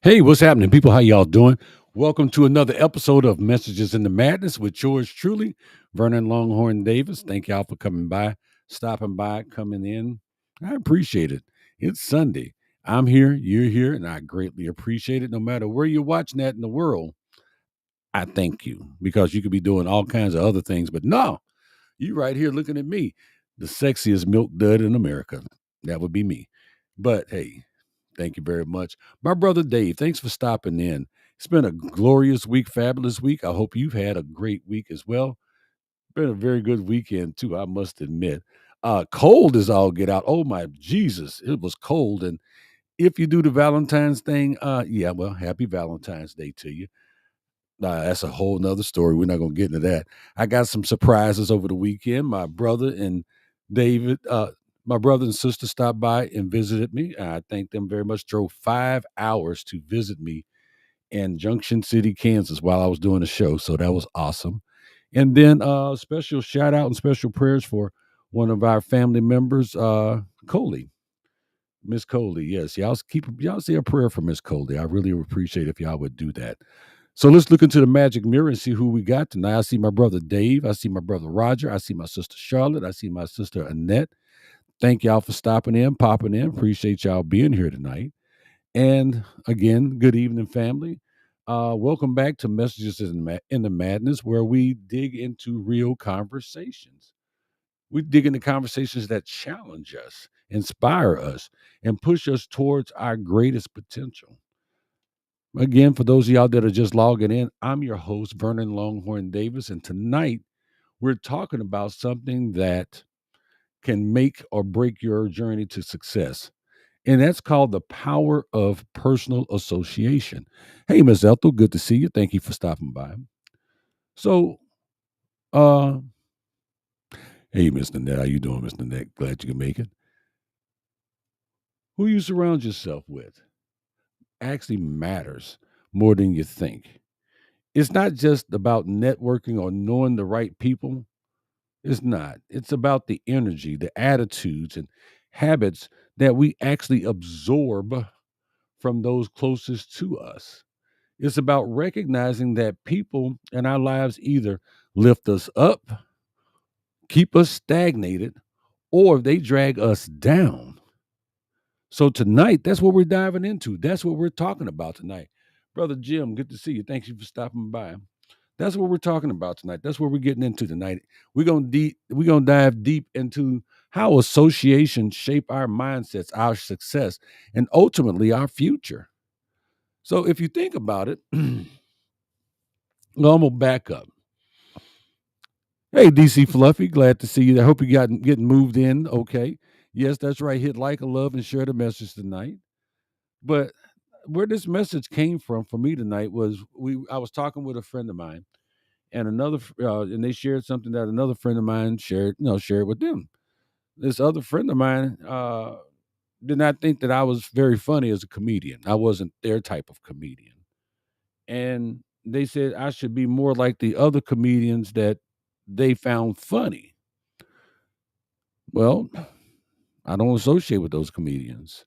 Hey, what's happening, people? How y'all doing? Welcome to another episode of Messages in the Madness with yours truly, Vernon Longhorn Davis. Thank y'all for coming by, stopping by, coming in. I appreciate it. It's Sunday. I'm here, you're here, and I greatly appreciate it. No matter where you're watching at in the world, I thank you because you could be doing all kinds of other things, but no, you right here looking at me, the sexiest milk dud in America. That would be me. But hey, thank you very much. My brother Dave, thanks for stopping in. It's been a glorious week, fabulous week. I hope you've had a great week as well. Been a very good weekend too, I must admit. Cold as all get out. Oh my Jesus, it was cold. And if you do the Valentine's thing, yeah, well, happy Valentine's Day to you. That's a whole nother story. We're not gonna get into that. I got some surprises over the weekend. David, my brother and sister stopped by and visited me. I thank them very much. Drove 5 hours to visit me in Junction City, Kansas, while I was doing a show. So that was awesome. And then special shout out and special prayers for one of our family members, Coley. Miss Coley, yes. Y'all say a prayer for Miss Coley. I really appreciate if y'all would do that. So let's look into the magic mirror and see who we got tonight. I see my brother Dave. I see my brother Roger. I see my sister Charlotte. I see my sister Annette. Thank y'all for stopping in, popping in. Appreciate y'all being here tonight. And again, good evening, family. Welcome back to Messages in the Madness, where we dig into real conversations. We dig into conversations that challenge us, inspire us, and push us towards our greatest potential. Again, for those of y'all that are just logging in, I'm your host, Vernon Longhorn Davis, and tonight we're talking about something that can make or break your journey to success. And that's called the power of personal association. Hey, Ms. Ethel, good to see you. Thank you for stopping by. So, uh, hey, Miss Nanette, how you doing, Miss Nanette? Glad you can make it. Who you surround yourself with actually matters more than you think. It's not just about networking or knowing the right people. It's not. It's about the energy, the attitudes, and habits that we actually absorb from those closest to us. It's about recognizing that people in our lives either lift us up, keep us stagnated, or they drag us down. So tonight, that's what we're diving into. That's what we're talking about tonight. Brother Jim, good to see you. Thank you for stopping by. That's what we're talking about tonight. That's what we're getting into tonight. We're gonna dive deep into how associations shape our mindsets, our success, and ultimately our future. So if you think about it, I'm gonna back up. Hey, DC Fluffy, glad to see you. I hope you got getting moved in. Okay. Yes, that's right. Hit like a love and share the message tonight. But where this message came from for me tonight was I was talking with a friend of mine and and they shared something that another friend of mine shared with them. This other friend of mine did not think that I was very funny as a comedian. I wasn't their type of comedian. And they said I should be more like the other comedians that they found funny. Well, I don't associate with those comedians.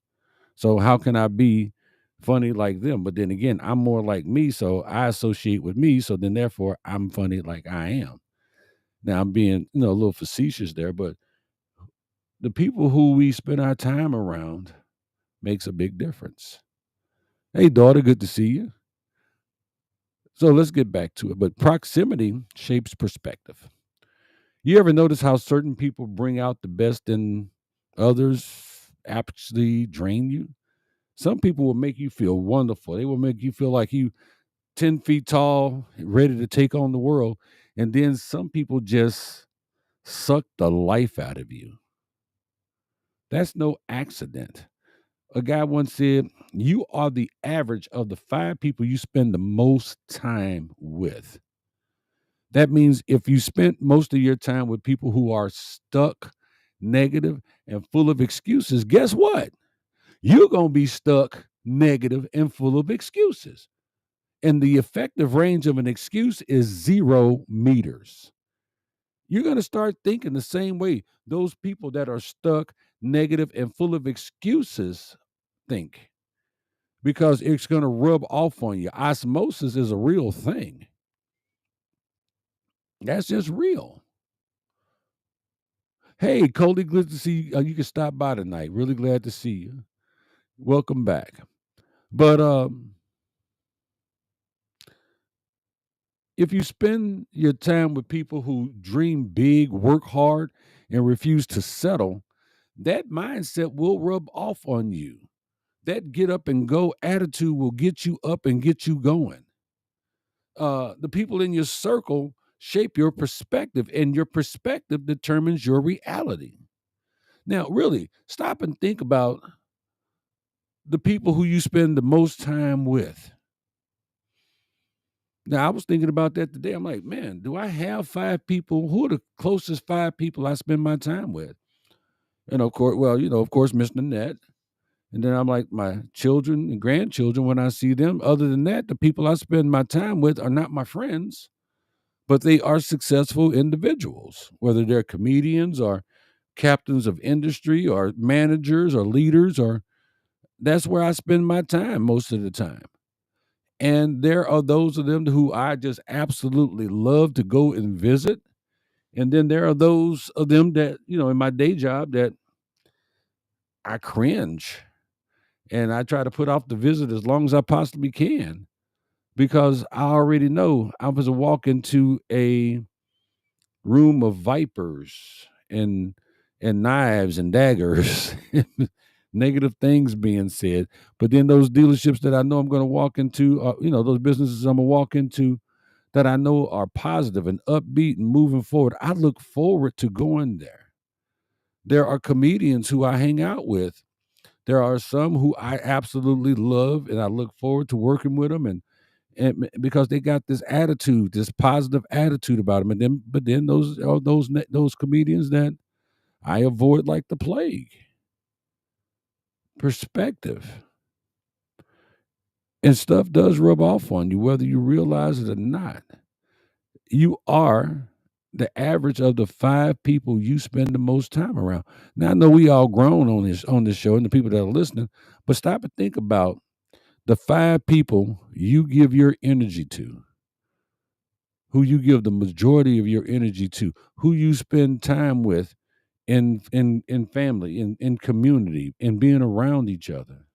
So how can I be funny like them? But then again, I'm more like me, so I associate with me. So then therefore I'm funny like I am. Now I'm being, a little facetious there, but the people who we spend our time around makes a big difference. Hey daughter, good to see you. So let's get back to it. But proximity shapes perspective. You ever notice how certain people bring out the best in others, actually drain you? Some people will make you feel wonderful. They will make you feel like you 10 feet tall, ready to take on the world. And then some people just suck the life out of you. That's no accident. A guy once said, "You are the average of the five people you spend the most time with." That means if you spent most of your time with people who are stuck, negative, and full of excuses, guess what? You're going to be stuck, negative, and full of excuses. And the effective range of an excuse is 0 meters. You're going to start thinking the same way those people that are stuck, negative, and full of excuses think. because it's going to rub off on you. Osmosis is a real thing. That's just real. Hey, Cody, good to see you. You can stop by tonight. Really glad to see you. Welcome back. But if you spend your time with people who dream big, work hard, and refuse to settle, that mindset will rub off on you. That get up and go attitude will get you up and get you going. The people in your circle shape your perspective, and your perspective determines your reality. Now, really, stop and think about the people who you spend the most time with. Now, I was thinking about that today. I'm like, man, do I have 5 people? Who are the closest 5 people I spend my time with? And of course, well, of course, Miss Nanette. And then I'm like, my children and grandchildren, when I see them. Other than that, the people I spend my time with are not my friends, but they are successful individuals, whether they're comedians or captains of industry or managers or leaders, or that's where I spend my time most of the time. And there are those of them who I just absolutely love to go and visit. And then there are those of them that, in my day job that I cringe and I try to put off the visit as long as I possibly can because I already know I was to walk into a room of vipers and knives and daggers, negative things being said. But then those dealerships that I know I'm going to walk into, those businesses I'm going to walk into that I know are positive and upbeat and moving forward, I look forward to going there. There are comedians who I hang out with. There are some who I absolutely love, and I look forward to working with them, and because they got this attitude, this positive attitude about them. But then those are those comedians that I avoid like the plague. Perspective and stuff does rub off on you, whether you realize it or not. You are the average of the 5 people you spend the most time around. Now I know we all grown on this show, and the people that are listening, but stop and think about the 5 people you give your energy to, who you give the majority of your energy to, who you spend time with in family, in community, in being around each other.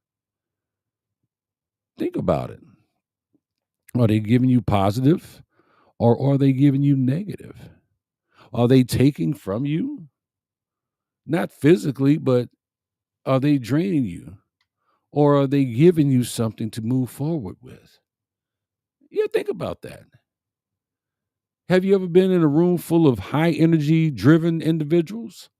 Think about it. Are they giving you positive or are they giving you negative? Are they taking from you? Not physically, but are they draining you? Or are they giving you something to move forward with? Yeah, think about that. Have you ever been in a room full of high energy driven individuals?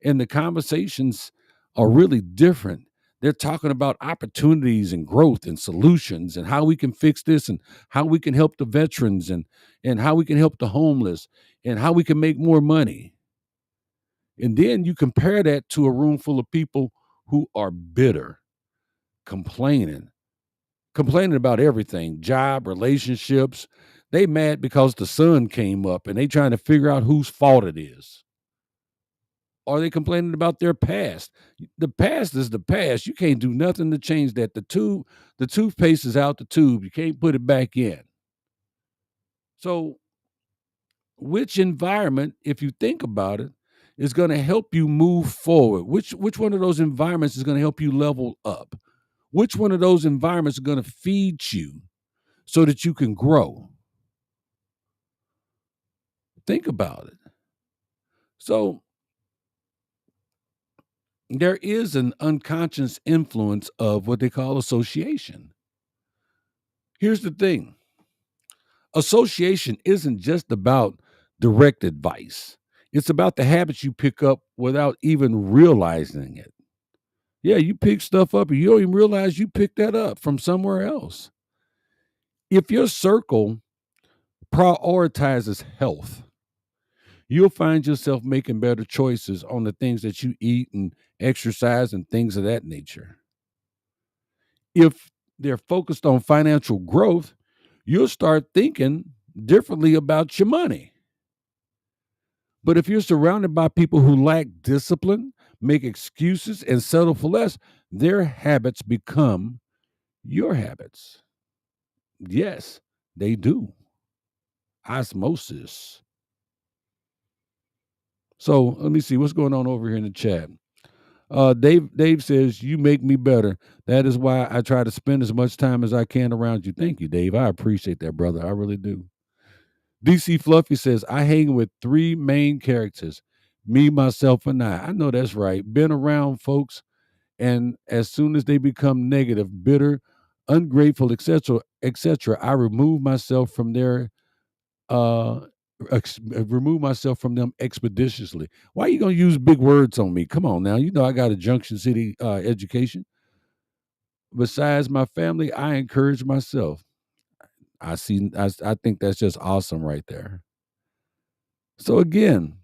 And the conversations are really different. They're talking about opportunities and growth and solutions and how we can fix this and how we can help the veterans and how we can help the homeless and how we can make more money. And then you compare that to a room full of people who are bitter, complaining, complaining about everything, job, relationships. They mad because the sun came up and they trying to figure out whose fault it is. Are they complaining about their past? The past is the past. You can't do nothing to change that. The toothpaste is out the tube. You can't put it back in. So, which environment, if you think about it, is going to help you move forward? Which one of those environments is going to help you level up? Which one of those environments is going to feed you so that you can grow? Think about it. So, there is an unconscious influence of what they call association. Here's the thing. Association isn't just about direct advice. It's about the habits you pick up without even realizing it. Yeah, you pick stuff up and you don't even realize you picked that up from somewhere else. If your circle prioritizes health, you'll find yourself making better choices on the things that you eat and exercise and things of that nature. If they're focused on financial growth, you'll start thinking differently about your money. But if you're surrounded by people who lack discipline, make excuses, and settle for less, their habits become your habits. Yes, they do. Osmosis. So let me see what's going on over here in the chat. Dave says, you make me better. That is why I try to spend as much time as I can around you. Thank you, Dave. I appreciate that, brother. I really do. DC Fluffy says, I hang with three main characters, me, myself, and I. I know that's right. Been around folks, and as soon as they become negative, bitter, ungrateful, etc., I remove myself from their remove myself from them expeditiously. Why are you gonna use big words on me? Come on now, you know I got a Junction City education. Besides my family, I encourage myself. I think that's just awesome right there. So again,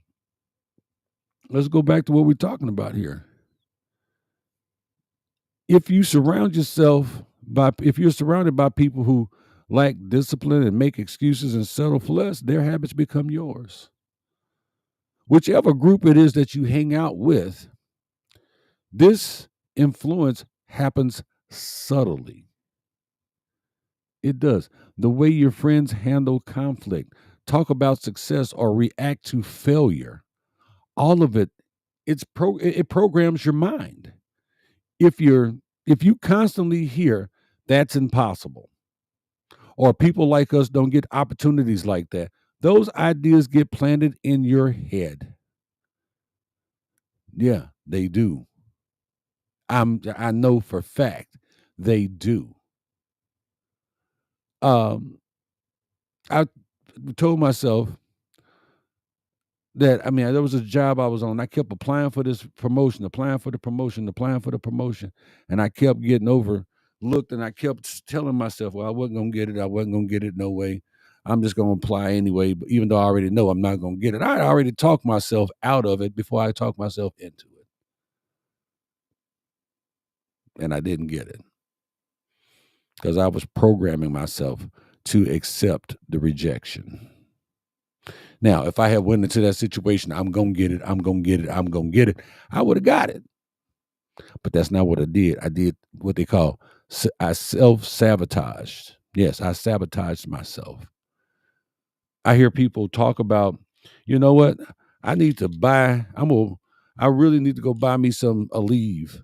let's go back to what we're talking about here. If you surround yourself if you're surrounded by people who lack discipline and make excuses and settle for less, their habits become yours. Whichever group it is that you hang out with, this influence happens subtly. It does. The way your friends handle conflict, talk about success, or react to failure, all of it, it programs your mind. If you constantly hear that's impossible, or people like us don't get opportunities like that, those ideas get planted in your head. Yeah, they do. I know for fact they do. I told myself that, I mean, there was a job I was on. I kept applying for this promotion, applying for the promotion, applying for the promotion, and I kept getting overlooked. And I kept telling myself, "Well, I wasn't gonna get it. I wasn't gonna get it. No way. I'm just gonna apply anyway." But even though I already know I'm not gonna get it, I already talked myself out of it before I talked myself into it, and I didn't get it because I was programming myself to accept the rejection. Now, if I had went into that situation, I'm gonna get it, I'm gonna get it, I'm gonna get it, I would have got it. But that's not what I did. I did what they call I self-sabotaged. Yes, I sabotaged myself. I hear people talk about, you know what? I need to buy, I really need to go buy me some Aleve,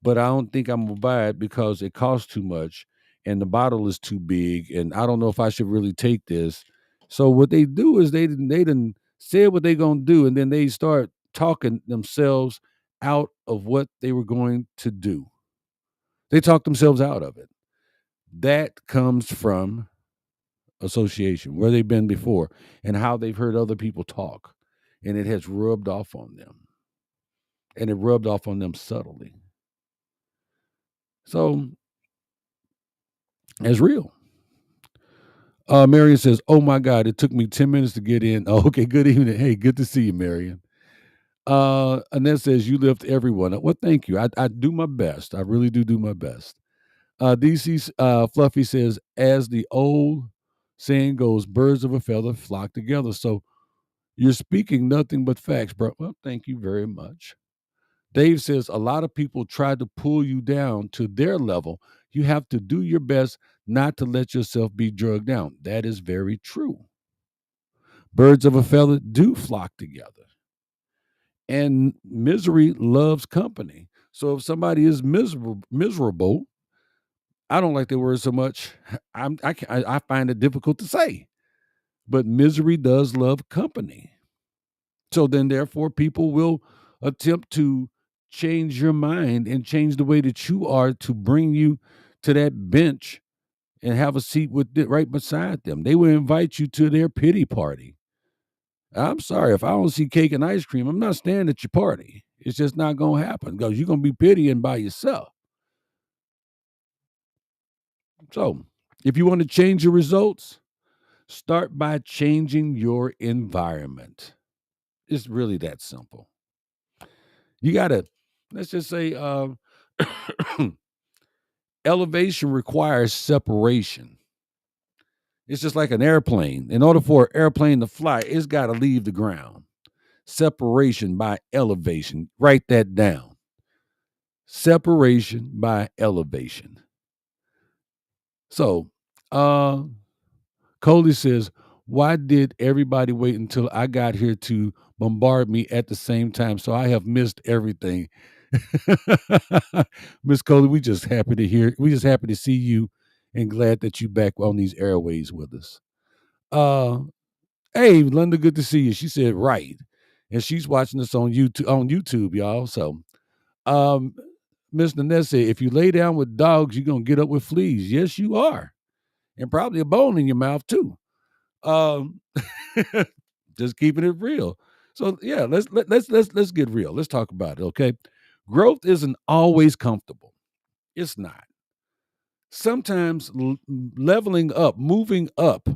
but I don't think I'm gonna buy it because it costs too much and the bottle is too big, and I don't know if I should really take this. So what they do is they didn't say what they gonna do, and then they start talking themselves out of what they were going to do. They talk themselves out of it. That comes from association, where they've been before, and how they've heard other people talk, and it has rubbed off on them, and it rubbed off on them subtly. So it's real. Marion says, "Oh my God, it took me 10 minutes to get in." Oh, okay, good evening. Hey, good to see you, Marion. Annette says, "You lift everyone up." Well, thank you. I do my best. I really do my best. DC Fluffy says, "As the old saying goes, birds of a feather flock together." So you're speaking nothing but facts, bro. Well, thank you very much. Dave says, "A lot of people try to pull you down to their level. You have to do your best not to let yourself be drugged down." That is very true. Birds of a feather do flock together. And misery loves company. So if somebody is miserable, I don't like the word so much. I find it difficult to say, but misery does love company. So then, therefore, people will attempt to change your mind and change the way that you are to bring you to that bench and have a seat with it right beside them. They will invite you to their pity party. I'm sorry, if I don't see cake and ice cream, I'm not staying at your party. It's just not going to happen because you're going to be pitying by yourself. So, if you want to change your results, start by changing your environment. It's really that simple. You got to, let's just say, elevation requires separation. It's just like an airplane. In order for an airplane to fly, it's got to leave the ground. Separation by elevation. Write that down. Separation by elevation. So, uh, Coley says, why did everybody wait until I got here to bombard me at the same time? So I have missed everything. Miss Coley, we just happy to see you and glad that you back on these airways with us. Uh hey, Linda, good to see you. She said right. And she's watching us on YouTube, y'all. So um Miss Nanette said, if you lay down with dogs, you're gonna get up with fleas. Yes, you are. And probably a bone in your mouth too. Um, just keeping it real. So yeah, let's get real. Let's talk about it. Okay, growth isn't always comfortable. It's not. Sometimes leveling up, moving up,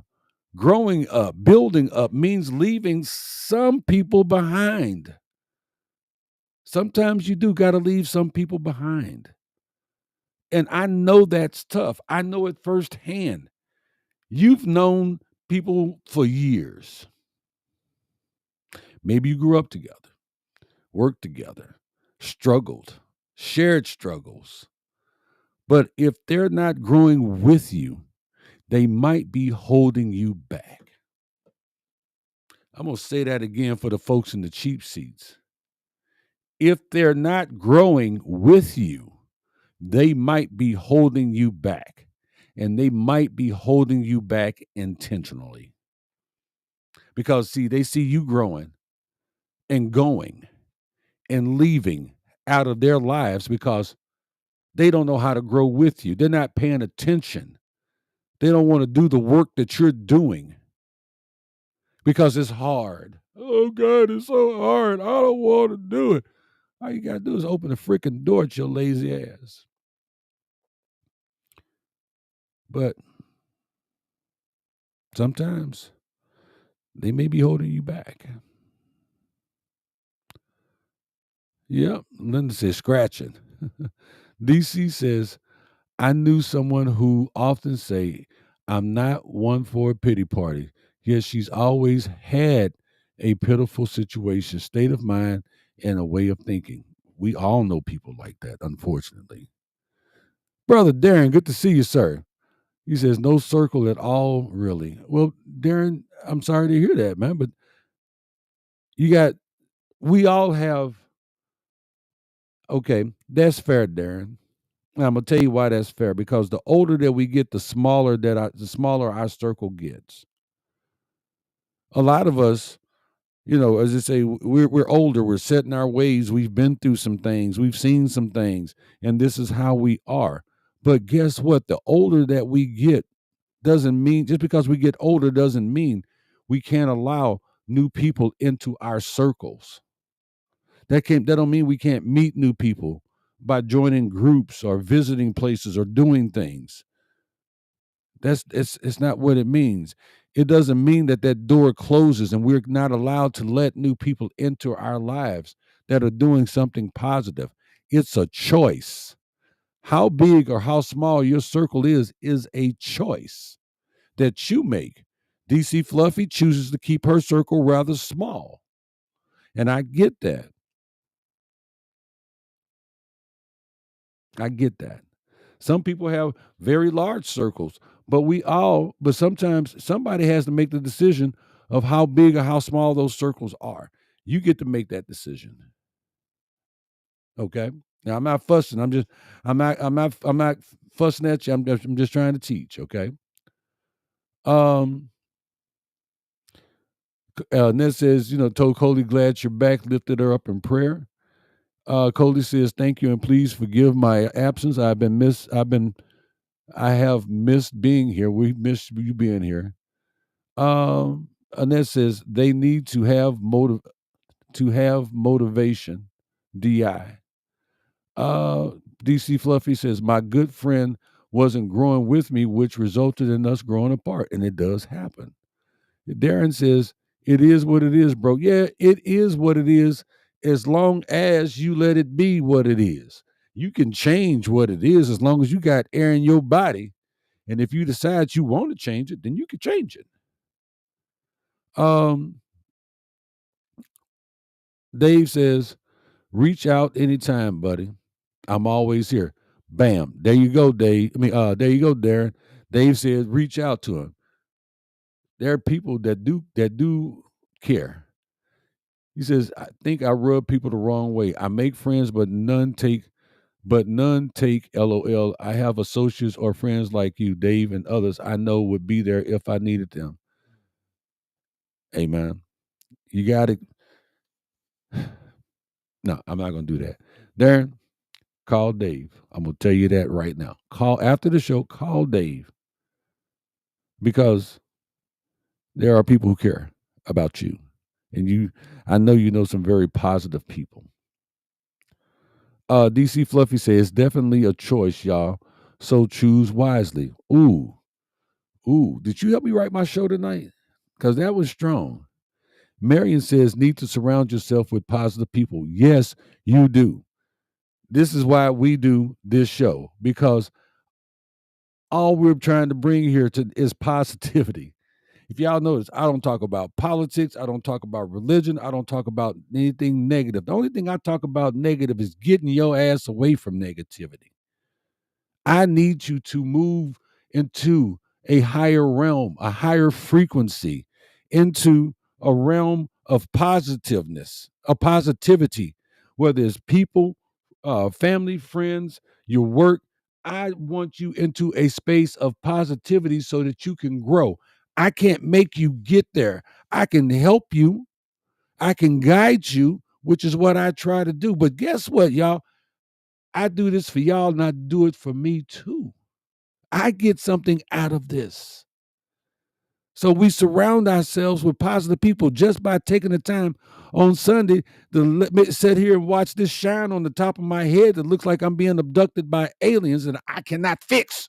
growing up, building up means leaving some people behind. Sometimes you do got to leave some people behind. And I know that's tough. I know it firsthand. You've known people for years. Maybe you grew up together, worked together, struggled, shared struggles. But if they're not growing with you, they might be holding you back. I'm going to say that again for the folks in the cheap seats. If they're not growing with you, they might be holding you back. And they might be holding you back intentionally. Because, see, they see you growing and going and leaving out of their lives because they don't know how to grow with you. They're not paying attention. They don't want to do the work that you're doing because it's hard. Oh, God, it's so hard. I don't want to do it. All you got to do is open the freaking door at your lazy ass. But sometimes they may be holding you back. Yep. Linda says scratching. DC says, I knew someone who often say, I'm not one for a pity party. Yet she's always had a pitiful situation, state of mind, and a way of thinking. We all know people like that, unfortunately. Brother Darren, good to see you, sir. He says, no circle at all, really. Well, Darren, I'm sorry to hear that, man, but we all have, okay, that's fair, Darren. And I'm gonna tell you why that's fair. Because the older that we get, the smaller our circle gets. A lot of us, as I say, we're older. We're set in our ways. We've been through some things. We've seen some things, and this is how we are. But guess what? The older that we get doesn't mean just because we get older doesn't mean we can't allow new people into our circles. That don't mean we can't meet new people by joining groups or visiting places or doing things. It's not what it means. It doesn't mean that door closes and we're not allowed to let new people into our lives that are doing something positive. It's a choice. How big or how small your circle is a choice that you make. DC Fluffy chooses to keep her circle rather small. And I get that. I get that. Some people have very large circles, but sometimes somebody has to make the decision of how big or how small those circles are. You get to make that decision. Okay. Now I'm not fussing. I'm not fussing at you. I'm just trying to teach. Okay. Um, Ned says, told Cody glad you're back, lifted her up in prayer. Cody says, thank you and please forgive my absence. I have missed being here. We missed you being here. Annette says they need to have motivation. DI. Uh, DC Fluffy says my good friend wasn't growing with me, which resulted in us growing apart, and it does happen. Darren says it is what it is, bro. Yeah, it is what it is. As long as you let it be what it is, you can change what it is as long as you got air in your body. And if you decide you want to change it, then you can change it. Um, Dave says, reach out anytime, buddy. I'm always here. Bam. There you go, Dave. There you go, Darren. Dave says, reach out to him. There are people that do care. He says, I think I rub people the wrong way. I make friends, but none take LOL. I have associates or friends like you, Dave, and others I know would be there if I needed them. Amen. You got it. No, I'm not going to do that. Darren, call Dave. I'm going to tell you that right now. Call after the show, call Dave because there are people who care about you. And I know you know some very positive people. DC Fluffy says, definitely a choice, y'all. So choose wisely. Ooh. Did you help me write my show tonight? Because that was strong. Marion says, need to surround yourself with positive people. Yes, you do. This is why we do this show, because all we're trying to bring here is positivity. If y'all notice, I don't talk about politics. I don't talk about religion. I don't talk about anything negative. The only thing I talk about negative is getting your ass away from negativity. I need you to move into a higher realm, a higher frequency, into a realm of positiveness, a positivity, whether it's people, family, friends, your work. I want you into a space of positivity so that you can grow. I can't make you get there. I can help you. I can guide you, which is what I try to do. But guess what, y'all? I do this for y'all and I do it for me too. I get something out of this. So we surround ourselves with positive people just by taking the time on Sunday to let me sit here and watch this shine on the top of my head that looks like I'm being abducted by aliens and I cannot fix.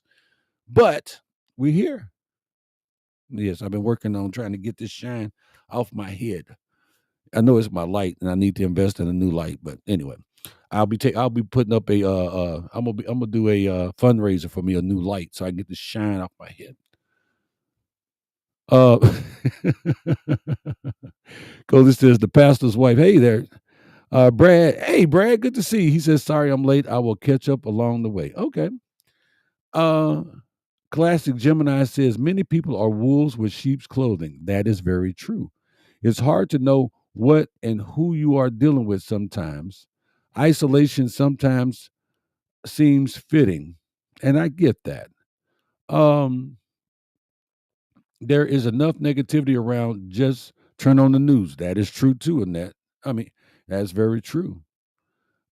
But we're here. Yes, I've been working on trying to get this shine off my head. I know it's my light and I need to invest in a new light. But anyway, I'll be putting up I'm gonna do a fundraiser for me, a new light, so I can get this shine off my head. Uh, Cody says the pastor's wife. Hey there, Brad. Hey, Brad. Good to see you. He says, sorry I'm late. I will catch up along the way. Okay. Uh, Classic Gemini says many people are wolves with sheep's clothing. That is very true. It's hard to know what and who you are dealing with sometimes. Isolation sometimes seems fitting, and I get that. Um, there is enough negativity around. Just turn on the news. That is true too, Annette. I mean, that's very true.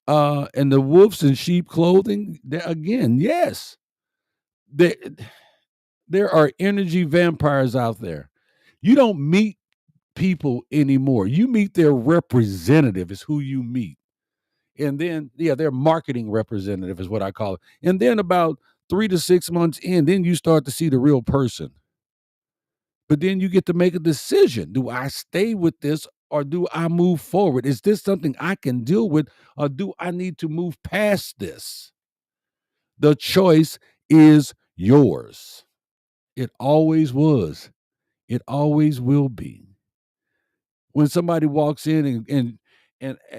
And the wolves in sheep clothing, again, yes, there there are energy vampires out there. You don't meet people anymore. You meet their representative is who you meet. And then, yeah, their marketing representative is what I call it. And then about 3 to 6 months in, then you start to see the real person. But then you get to make a decision. Do I stay with this or do I move forward? Is this something I can deal with or do I need to move past this? The choice is yours. It always was. It always will be. When somebody walks in and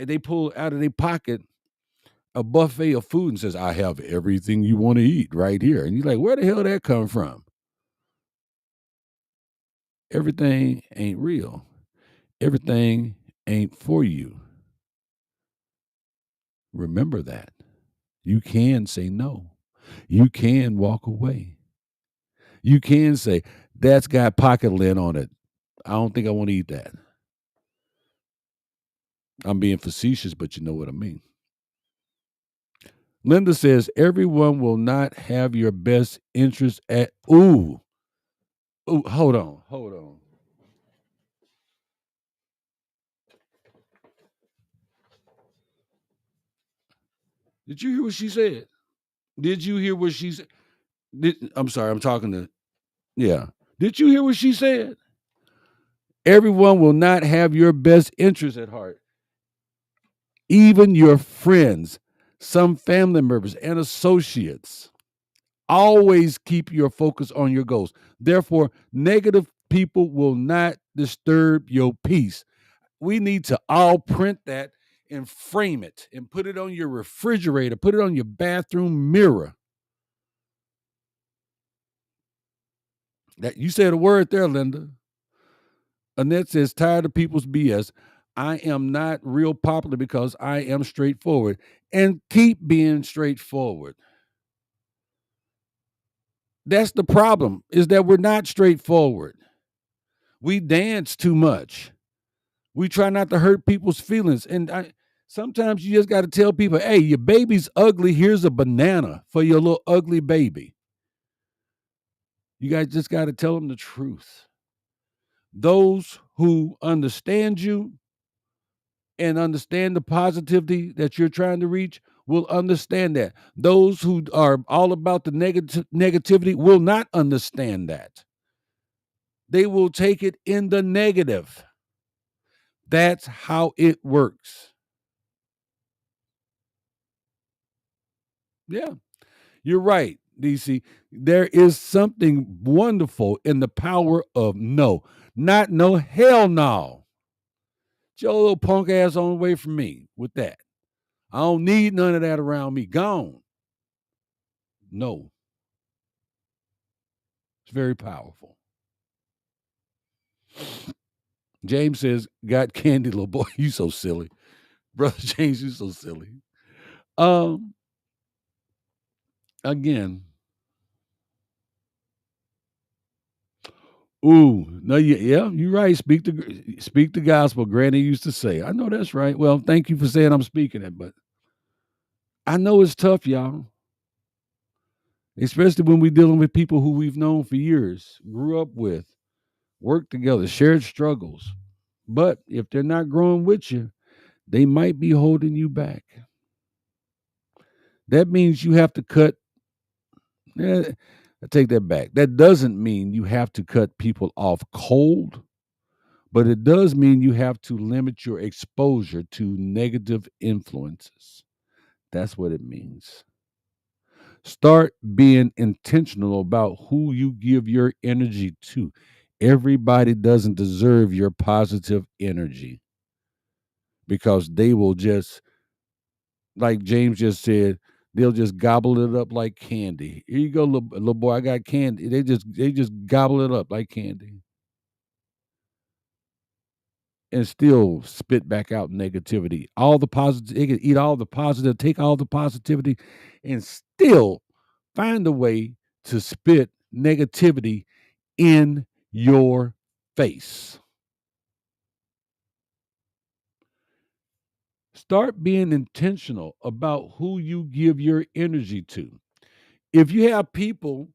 they pull out of their pocket a buffet of food and says, I have everything you want to eat right here. And you're like, where the hell did that come from? Everything ain't real. Everything ain't for you. Remember that. You can say no. You can walk away. You can say, that's got pocket lint on it. I don't think I want to eat that. I'm being facetious, but you know what I mean. Linda says, everyone will not have your best interest at. Ooh, hold on. Did you hear what she said? Did you hear what she said? I'm sorry, I'm talking to. Yeah. Did you hear what she said? Everyone will not have your best interest at heart. Even your friends, some family members, and associates. Always keep your focus on your goals. Therefore, negative people will not disturb your peace. We need to all print that and frame it and put it on your refrigerator, put it on your bathroom mirror. That you said a word there, Linda. Annette says, tired of people's BS. I am not real popular because I am straightforward. And keep being straightforward. That's the problem, is that we're not straightforward. We dance too much. We try not to hurt people's feelings. And sometimes you just got to tell people, hey, your baby's ugly. Here's a banana for your little ugly baby. You guys just got to tell them the truth. Those who understand you and understand the positivity that you're trying to reach will understand that. Those who are all about the negativity will not understand that. They will take it in the negative. That's how it works. Yeah, you're right, DC. There is something wonderful in the power of no. Not no, hell no. Get your little punk ass on away from me with that. I don't need none of that around me. Gone. No. It's very powerful. James says, got candy, little boy. You so silly. Brother James, you so silly. Um, again. Ooh, no, yeah, you're right. Speak the gospel. Granny used to say. I know that's right. Well, thank you for saying I'm speaking it, but I know it's tough, y'all. Especially when we're dealing with people who we've known for years, grew up with, worked together, shared struggles. But if they're not growing with you, they might be holding you back. That means you have to cut. I take that back. That doesn't mean you have to cut people off cold, but it does mean you have to limit your exposure to negative influences. That's what it means. Start being intentional about who you give your energy to. Everybody doesn't deserve your positive energy because they will just, like James just said, they'll just gobble it up like candy. Here you go, little boy. I got candy. They just gobble it up like candy and still spit back out negativity. All the positive, they can eat all the positive, take all the positivity, and still find a way to spit negativity in your face. Start being intentional about who you give your energy to. If you have people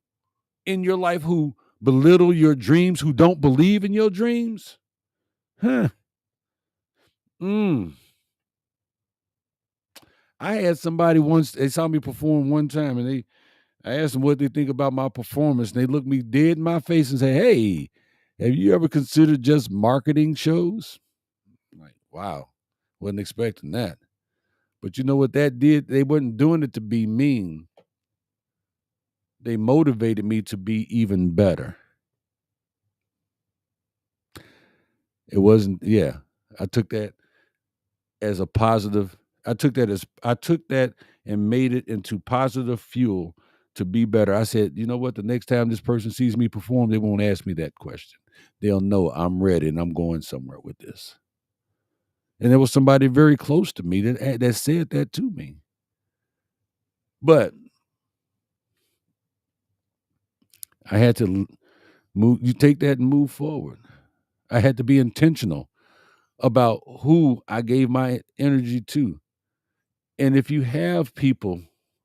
in your life who belittle your dreams, who don't believe in your dreams, huh? Mm. I had somebody once, they saw me perform one time and I asked them what they think about my performance. And they looked me dead in my face and say, hey, have you ever considered just marketing shows? I'm like, wow, wasn't expecting that. But you know what that did? They wasn't doing it to be mean. They motivated me to be even better. It wasn't, yeah. I took that as a positive. I took that and made it into positive fuel to be better. I said, you know what? The next time this person sees me perform, they won't ask me that question. They'll know I'm ready and I'm going somewhere with this. And there was somebody very close to me that said that to me. But I had to move. You take that and move forward. I had to be intentional about who I gave my energy to. And if you have people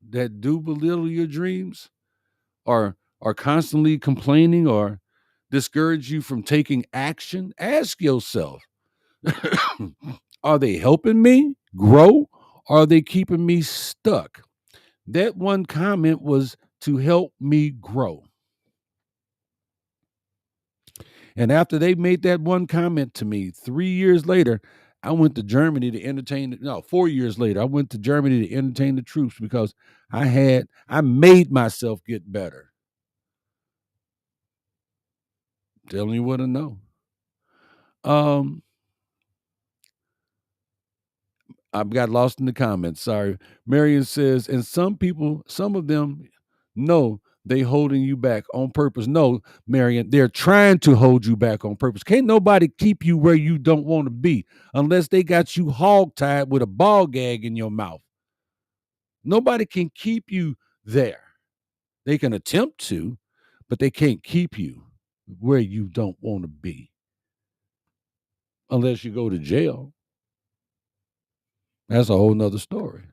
that do belittle your dreams or are constantly complaining or discourage you from taking action, ask yourself, are they helping me grow? Or are they keeping me stuck? That one comment was to help me grow. And after they made that one comment to me, 3 years later, I went to Germany to entertain. No, 4 years later, I went to Germany to entertain the troops because I made myself get better. Telling you what I know. Um, I got lost in the comments. Sorry. Marion says, and some people, some of them know they holding you back on purpose. No, Marion, they're trying to hold you back on purpose. Can't nobody keep you where you don't want to be unless they got you hog-tied with a ball gag in your mouth. Nobody can keep you there. They can attempt to, but they can't keep you where you don't want to be unless you go to jail. That's a whole nother story.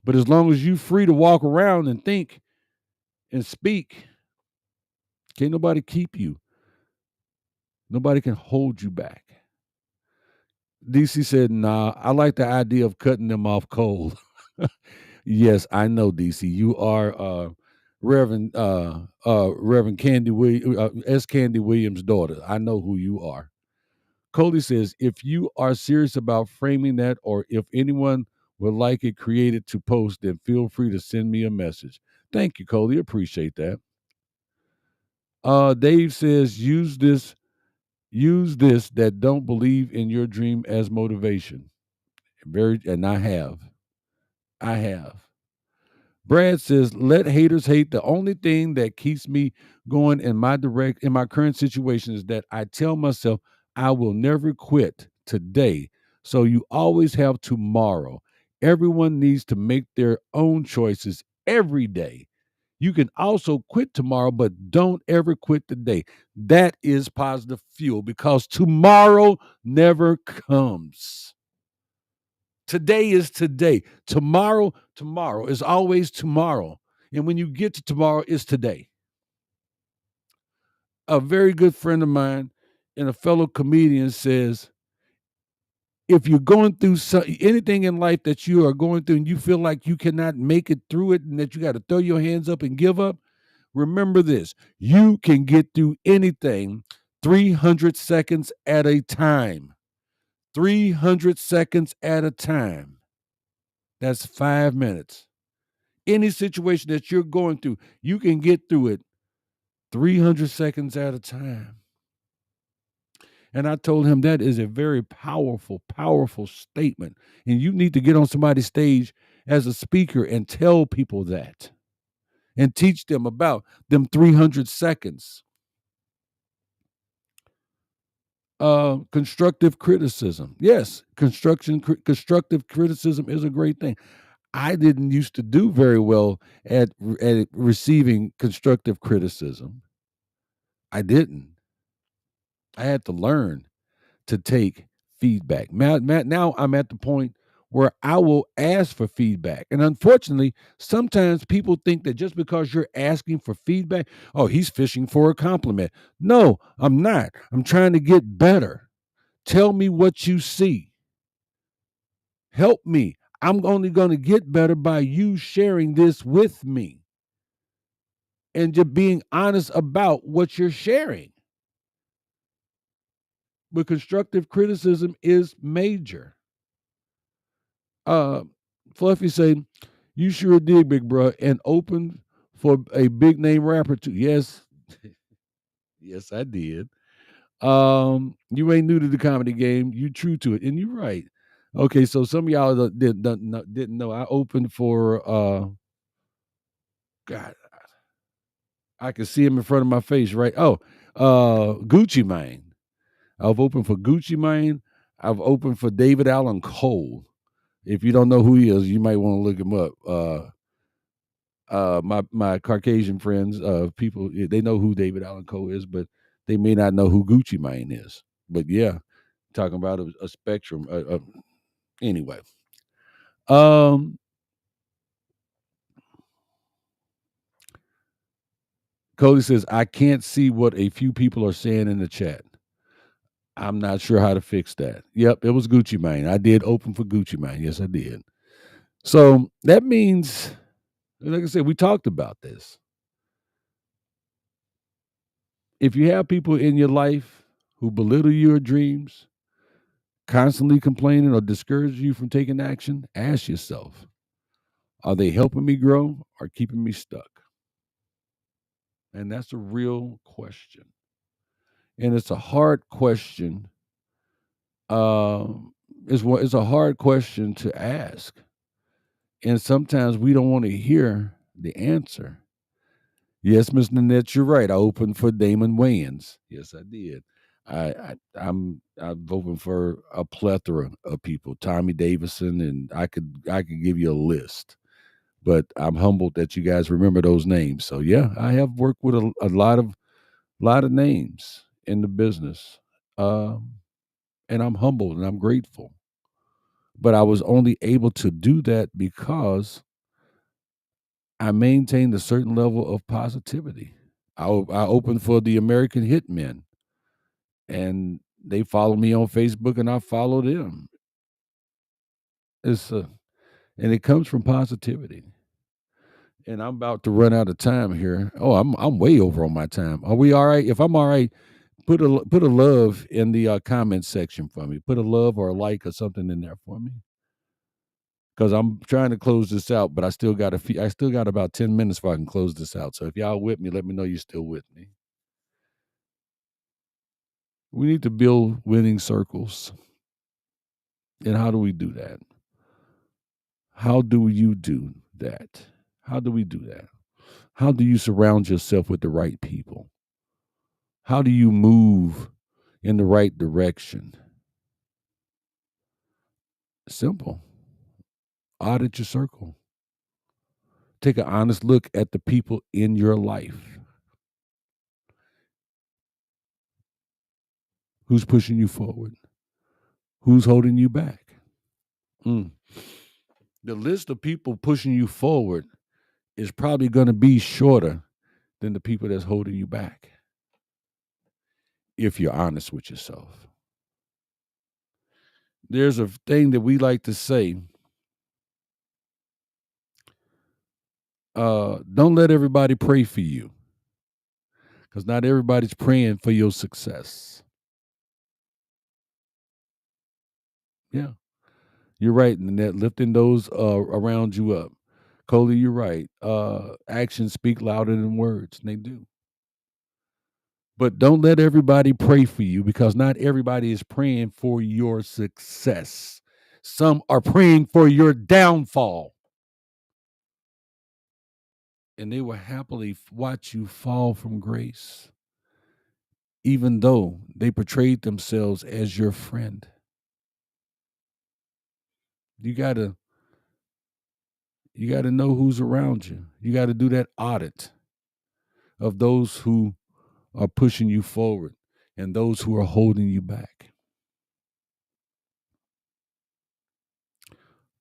But as long as you free to walk around and think and speak, can't nobody keep you. Nobody can hold you back. DC said, nah, I like the idea of cutting them off cold. Yes, I know, DC. You are Reverend Candy S. Candy Williams' daughter. I know who you are. Cody says, if you are serious about framing that, or if anyone would like it created to post, then feel free to send me a message. Thank you, Cody. Appreciate that. Dave says, use this that don't believe in your dream as motivation. And I have. Brad says, let haters hate. The only thing that keeps me going in my current situation is that I tell myself I will never quit today. So you always have tomorrow. Everyone needs to make their own choices every day. You can also quit tomorrow, but don't ever quit today. That is positive fuel because tomorrow never comes. Today is today. Tomorrow is always tomorrow. And when you get to tomorrow, it's today. A very good friend of mine and a fellow comedian says, if you're going through anything in life that you are going through and you feel like you cannot make it through it and that you got to throw your hands up and give up, remember this: you can get through anything 300 seconds at a time. 300 seconds at a time. That's 5 minutes. Any situation that you're going through, you can get through it 300 seconds at a time. And I told him that is a very powerful, powerful statement. And you need to get on somebody's stage as a speaker and tell people that and teach them about them 300 seconds. Constructive criticism. Yes, constructive criticism is a great thing. I didn't used to do very well at receiving constructive criticism. I didn't. I had to learn to take feedback. Now I'm at the point where I will ask for feedback. And unfortunately, sometimes people think that just because you're asking for feedback, oh, he's fishing for a compliment. No, I'm not. I'm trying to get better. Tell me what you see. Help me. I'm only going to get better by you sharing this with me and just being honest about what you're sharing. But constructive criticism is major. Fluffy say, you sure did, big bro, and opened for a big name rapper too. Yes, yes, I did. You ain't new to the comedy game. You true to it, and you're right. Okay, so some of y'all didn't know. I opened for God. I can see him in front of my face, right? Oh, Gucci Mane. I've opened for Gucci Mane. I've opened for David Allen Cole. If you don't know who he is, you might want to look him up. My Caucasian friends, people, they know who David Allen Cole is, but they may not know who Gucci Mane is. But yeah, talking about a spectrum. Anyway, Cody says, I can't see what a few people are saying in the chat. I'm not sure how to fix that. Yep, it was Gucci Mane. I did open for Gucci Mane. Yes, I did. So that means, like I said, we talked about this. If you have people in your life who belittle your dreams, constantly complaining or discourage you from taking action, ask yourself, are they helping me grow or keeping me stuck? And that's a real question. And it's a hard question. It's a hard question to ask. And sometimes we don't want to hear the answer. Yes, Miss Nanette, you're right. I opened for Damon Wayans. Yes, I did. I'm open for a plethora of people. Tommy Davidson, and I could give you a list. But I'm humbled that you guys remember those names. So yeah, I have worked with a lot of names in the business, um, and I'm humbled and I'm grateful. But I was only able to do that because I maintained a certain level of positivity. I opened for the American Hitmen, and they follow me on Facebook, and I follow them. It's and it comes from positivity. And I'm about to run out of time here. Oh, I'm way over on my time. Are we all right? If I'm all right, put a love in the comment section for me. Put a love or a like or something in there for me, because I'm trying to close this out. But I still got about 10 minutes before I can close this out. So if y'all with me, let me know you're still with me. We need to build winning circles. And how do we do that? How do you do that? How do we do that? How do you surround yourself with the right people? How do you move in the right direction? Simple. Audit your circle. Take an honest look at the people in your life. Who's pushing you forward? Who's holding you back? Mm. The list of people pushing you forward is probably going to be shorter than the people that's holding you back, if you're honest with yourself. There's a thing that we like to say, don't let everybody pray for you, because not everybody's praying for your success. Yeah, you're right. And that lifting those around you up. Coley, you're right. Actions speak louder than words. And they do. But don't let everybody pray for you, because not everybody is praying for your success. Some are praying for your downfall. And they will happily watch you fall from grace, even though they portrayed themselves as your friend. You gotta you gotta know who's around you. You gotta do that audit of those who are pushing you forward and those who are holding you back.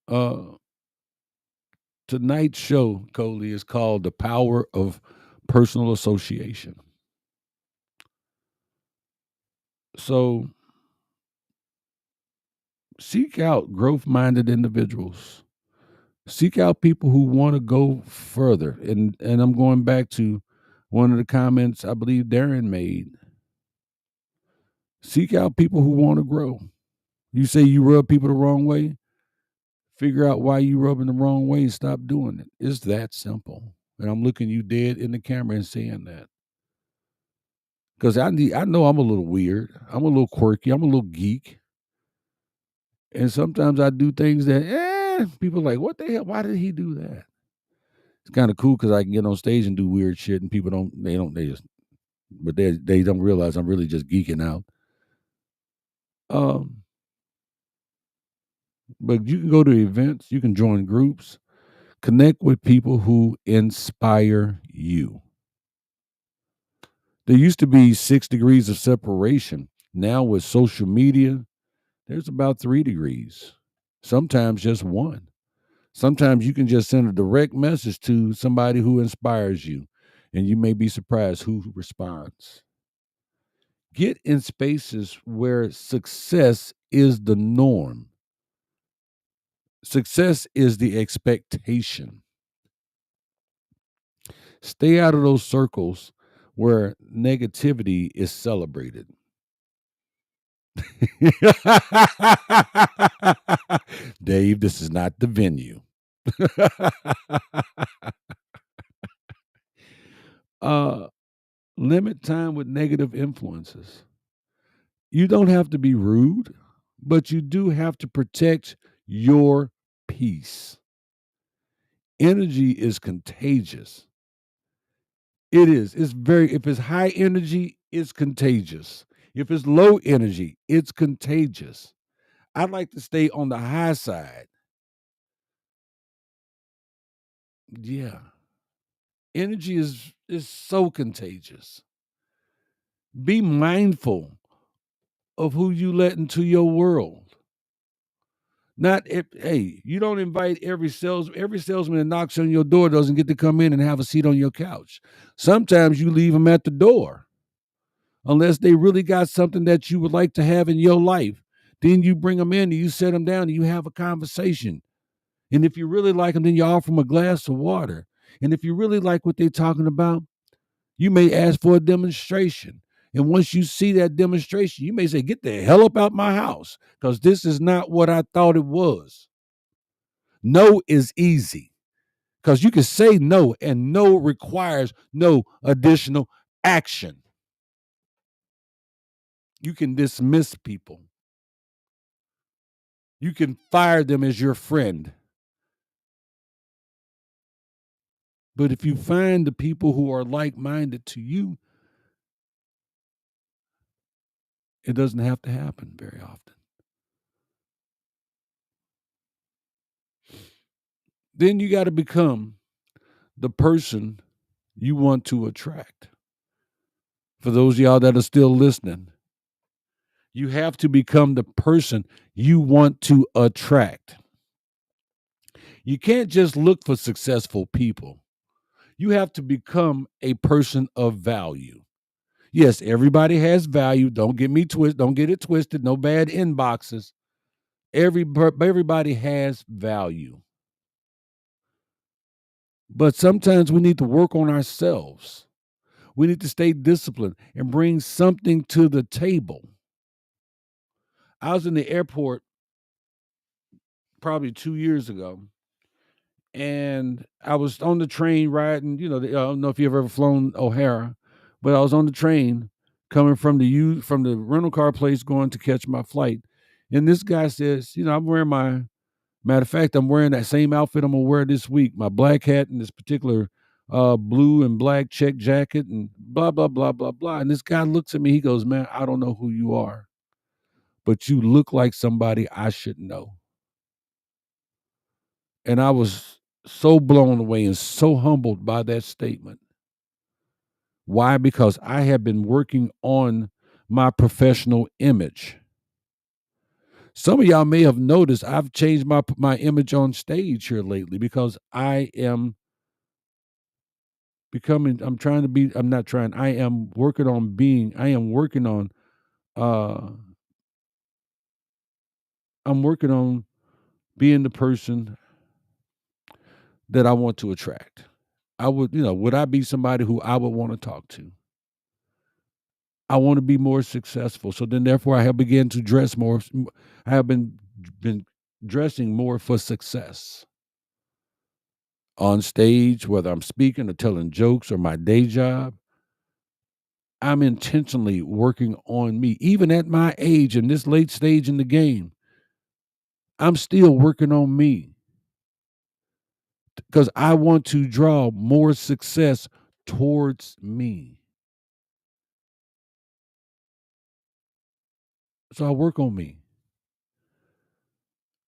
Uh Tonight's show, Coley, is called The Power of Personal Association. So seek out growth minded individuals. Seek out people who want to go further. And I'm going back to one of the comments I believe Darren made. Seek out people who want to grow. You say you rub people the wrong way, figure out why you rubbing the wrong way and stop doing it. It's that simple. And I'm looking you dead in the camera and saying that. Because I know I'm a little weird. I'm a little quirky. I'm a little geek. And sometimes I do things that people are like, what the hell? Why did he do that? It's kind of cool because I can get on stage and do weird shit, and people they don't realize I'm really just geeking out. Um, but you can go to events, you can join groups, connect with people who inspire you. There used to be 6 degrees of separation. Now with social media, there's about 3 degrees. Sometimes just one. Sometimes you can just send a direct message to somebody who inspires you, and you may be surprised who responds. Get in spaces where success is the norm. Success is the expectation. Stay out of those circles where negativity is celebrated. Dave, this is not the venue. uh, Limit time with negative influences. You don't have to be rude, but you do have to protect your peace. Energy is contagious. It is. It's very, if it's high energy, it's contagious. If it's low energy, it's contagious. I like to stay on the high side. Yeah. Energy is so contagious. Be mindful of who you let into your world. Not if, hey, you don't invite every salesman that knocks on your door doesn't get to come in and have a seat on your couch. Sometimes you leave them at the door unless they really got something that you would like to have in your life. Then you bring them in and you set them down and you have a conversation. And if you really like them, then you offer them a glass of water. And if you really like what they're talking about, you may ask for a demonstration. And once you see that demonstration, you may say, "Get the hell up out my house, because this is not what I thought it was." No is easy because you can say no, and no requires no additional action. You can dismiss people, you can fire them as your friend. But if you find the people who are like minded to you, it doesn't have to happen very often. Then you got to become the person you want to attract. For those of y'all that are still listening, you have to become the person you want to attract. You can't just look for successful people. You have to become a person of value. Yes, everybody has value. Don't get it twisted. No bad inboxes. Everybody has value. But sometimes we need to work on ourselves. We need to stay disciplined and bring something to the table. I was in the airport probably 2 years ago, and I was on the train riding. I don't know if you've ever flown O'Hara, but I was on the train coming from the rental car place going to catch my flight, and this guy says, I'm wearing my matter of fact, I'm wearing that same outfit I'm gonna wear this week, my black hat and this particular blue and black check jacket and blah blah blah blah blah. And this guy looks at me, he goes, "Man, I don't know who you are, but you look like somebody I should know." And I was so blown away and so humbled by that statement. Why? Because I have been working on my professional image. Some of y'all may have noticed I've changed my image on stage here lately because I'm trying to be, I'm not trying, I am working on, uh, I'm working on being the person that I want to attract. Would I be somebody who I would want to talk to? I want to be more successful. So then, therefore, I have begun to dress more. I have been dressing more for success on stage, whether I'm speaking or telling jokes or my day job. I'm intentionally working on me, even at my age in this late stage in the game. I'm still working on me because I want to draw more success towards me. So I work on me.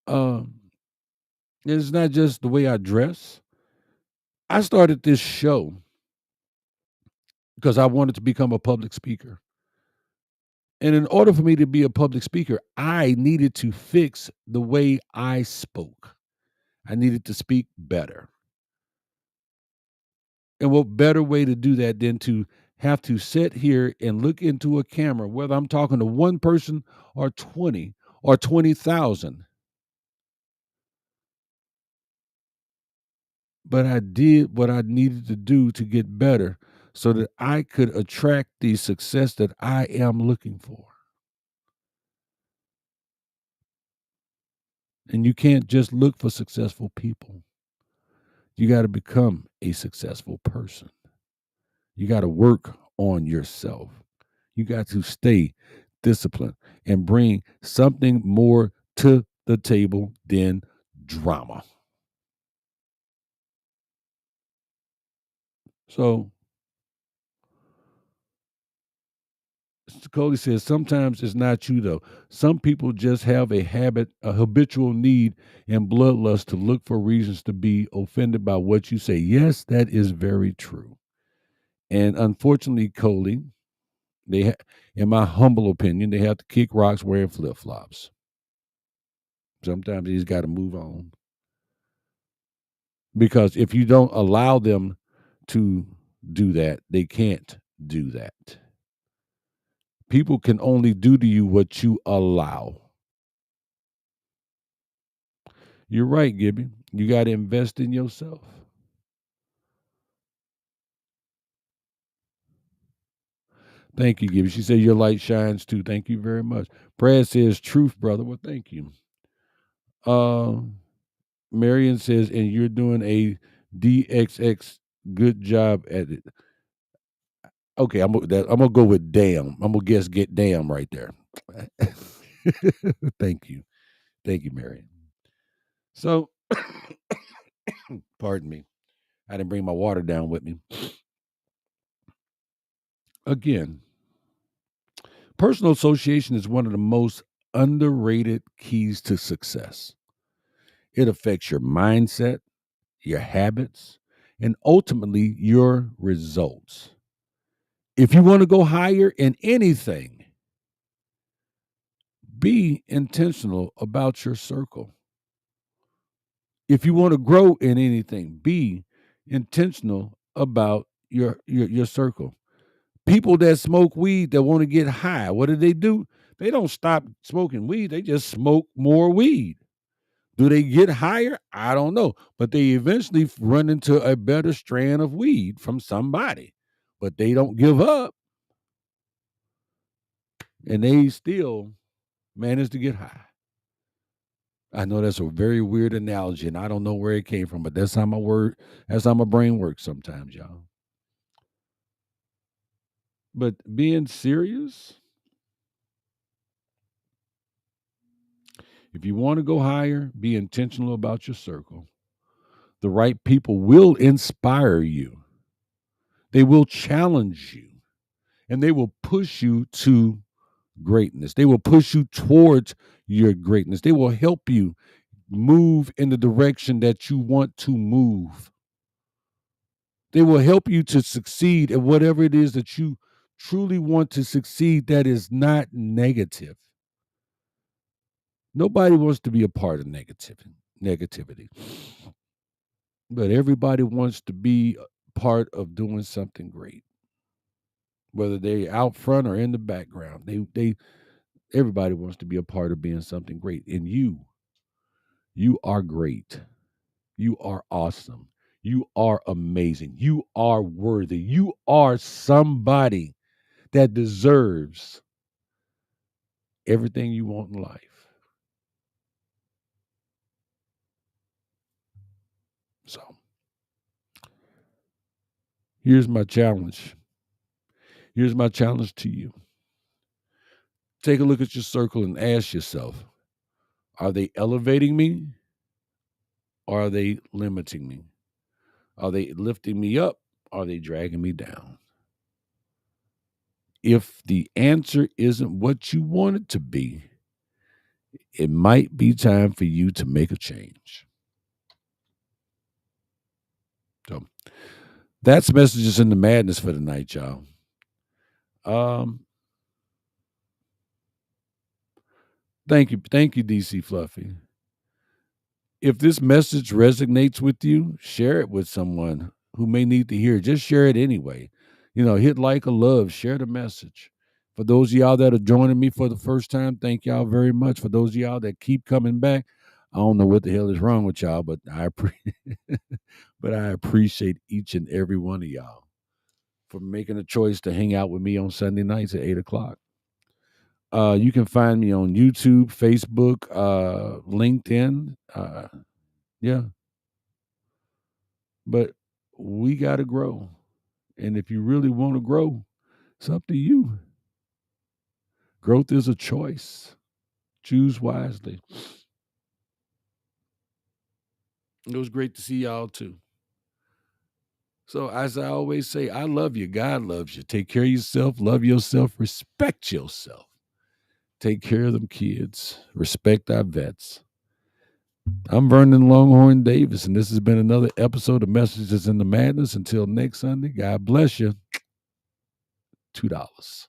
Um, it's not just the way I dress. I started this show because I wanted to become a public speaker. And in order for me to be a public speaker, I needed to fix the way I spoke. I needed to speak better. And what better way to do that than to have to sit here and look into a camera, whether I'm talking to one person or 20 or 20,000. But I did what I needed to do to get better so that I could attract the success that I am looking for. And you can't just look for successful people. You got to become a successful person. You got to work on yourself. You got to stay disciplined and bring something more to the table than drama. So Mr. Coley says, sometimes it's not you, though. Some people just have a habit, a habitual need and bloodlust to look for reasons to be offended by what you say. Yes, that is very true. And unfortunately, Coley, in my humble opinion, they have to kick rocks wearing flip flops. Sometimes he's got to move on. Because if you don't allow them to do that, they can't do that. People can only do to you what you allow. You're right, Gibby. You got to invest in yourself. Thank you, Gibby. She said your light shines too. Thank you very much. Brad says truth, brother. Well, thank you. Uh, Marion says, and you're doing a DXX good job at it. Okay, I'm gonna go with damn. I'm gonna guess get damn right there. Thank you. Thank you, Marion. So, pardon me. I didn't bring my water down with me. Again, personal association is one of the most underrated keys to success. It affects your mindset, your habits, and ultimately your results. If you want to go higher in anything, be intentional about your circle. If you want to grow in anything, be intentional about your circle. People that smoke weed that want to get high, what do? They don't stop smoking weed, they just smoke more weed. Do they get higher? I don't know. But they eventually run into a better strand of weed from somebody. But they don't give up and they still manage to get high. I know that's a very weird analogy, and I don't know where it came from, but that's how my brain works sometimes, y'all. But being serious, if you want to go higher, be intentional about your circle. The right people will inspire you. They will challenge you and they will push you to greatness. They will push you towards your greatness. They will help you move in the direction that you want to move. They will help you to succeed at whatever it is that you truly want to succeed that is not negative. Nobody wants to be a part of negativity. But everybody wants to be a part of doing something great. Whether they're out front or in the background. They everybody wants to be a part of being something great. And you are great. You are awesome. You are amazing. You are worthy. You are somebody that deserves everything you want in life. So, here's my challenge. Here's my challenge to you. Take a look at your circle and ask yourself, are they elevating me or are they limiting me? Are they lifting me up? Or are they dragging me down? If the answer isn't what you want it to be, it might be time for you to make a change. So that's Messages in the Madness for the night, y'all. Um, thank you, DC Fluffy. If this message resonates with you, share it with someone who may need to hear it. Just share it anyway. Hit like or love, share the message. For those of y'all that are joining me for the first time, thank y'all very much. For those of y'all that keep coming back, I don't know what the hell is wrong with y'all, but but I appreciate each and every one of y'all for making a choice to hang out with me on Sunday nights at 8 o'clock. You can find me on YouTube, Facebook, LinkedIn. Yeah, but we got to grow. And if you really want to grow, it's up to you. Growth is a choice. Choose wisely. It was great to see y'all too. So as I always say, I love you. God loves you. Take care of yourself. Love yourself. Respect yourself. Take care of them kids. Respect our vets. I'm Vernon Longhorn Davis, and this has been another episode of Messages in the Madness. Until next Sunday, God bless you. $2.